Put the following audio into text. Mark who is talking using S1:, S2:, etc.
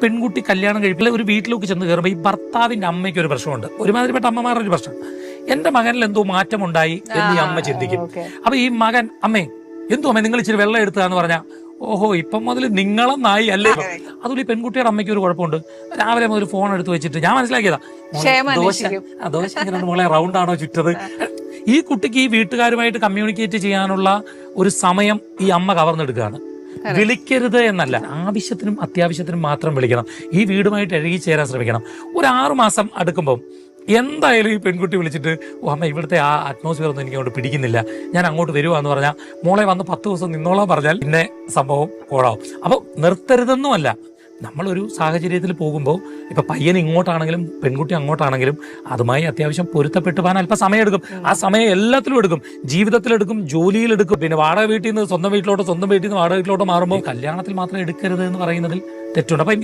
S1: പെൺകുട്ടി കല്യാണം കഴിപ്പില്ല ഒരു വീട്ടിലേക്ക് ചെന്ന് കയറുമ്പോൾ ഈ ഭർത്താവിന്റെ അമ്മയ്ക്ക് ഒരു പ്രശ്നമുണ്ട്, ഒരുമാതിരിപ്പെട്ട അമ്മമാരുടെ ഒരു പ്രശ്നം. എന്റെ മകനിൽ എന്തോ മാറ്റമുണ്ടായി എന്ന് ഈ അമ്മ ചിന്തിക്കും. അപ്പൊ ഈ മകൻ അമ്മേ എന്തോ അമ്മ നിങ്ങൾ ഇച്ചിരി വെള്ളം എടുത്താന്ന് പറഞ്ഞാൽ ഓഹോ ഇപ്പം മുതൽ നിങ്ങളെന്നായി അല്ലേ. അതുപോലെ ഈ പെൺകുട്ടിയുടെ അമ്മയ്ക്ക് ഒരു കുഴപ്പമുണ്ട്. രാവിലെ മുതൽ ഫോൺ എടുത്ത് വെച്ചിട്ട് ഞാൻ മനസ്സിലാക്കിയതാ ദോശ ഇങ്ങനെ മോളെ റൗണ്ട് ആണോ ചുറ്റത്. ഈ കുട്ടിക്ക് ഈ വീട്ടുകാരുമായിട്ട് കമ്മ്യൂണിക്കേറ്റ് ചെയ്യാനുള്ള ഒരു സമയം ഈ അമ്മ കവർന്നെടുക്കുകയാണ്. വിളിക്കരുത് എന്നല്ല, ആവശ്യത്തിനും അത്യാവശ്യത്തിനും മാത്രം വിളിക്കണം. ഈ വീടുമായിട്ട് ഇഴകി ചേരാൻ ശ്രമിക്കണം. ഒരു 6 മാസം അടുക്കുമ്പോൾ എന്തായാലും ഈ പെൺകുട്ടി വിളിച്ചിട്ട് ഓ അമ്മ ഇവിടുത്തെ ആ അറ്റ്മോസ്ഫിയർ ഒന്നും എനിക്ക് അങ്ങോട്ട് പിടിക്കുന്നില്ല, ഞാൻ അങ്ങോട്ട് വരുവാന്ന് പറഞ്ഞാൽ മോളെ വന്ന് 10 ദിവസം നിന്നോളാൻ പറഞ്ഞാൽ പിന്നെ സംഭവം കോളാവും. അപ്പോൾ നിർത്തരുതെന്നുമല്ല, നമ്മളൊരു സാഹചര്യത്തിൽ പോകുമ്പോൾ ഇപ്പൊ പയ്യൻ ഇങ്ങോട്ടാണെങ്കിലും പെൺകുട്ടി അങ്ങോട്ടാണെങ്കിലും അതുമായി അത്യാവശ്യം പൊരുത്തപ്പെട്ടു പോകാൻ അല്പം സമയം. ആ സമയം എല്ലാത്തിലും എടുക്കും, ജീവിതത്തിലെടുക്കും, ജോലിയിലെടുക്കും. പിന്നെ വാടക വീട്ടിൽ നിന്ന് സ്വന്തം വീട്ടിലോട്ട്, സ്വന്തം വീട്ടിൽ നിന്ന് വാടക വീട്ടിലോട്ട് മാറുമ്പോൾ കല്യാണത്തിൽ മാത്രം എടുക്കരുത് എന്ന് പറയുന്നതിൽ തെറ്റുണ്ട്. അപ്പൊ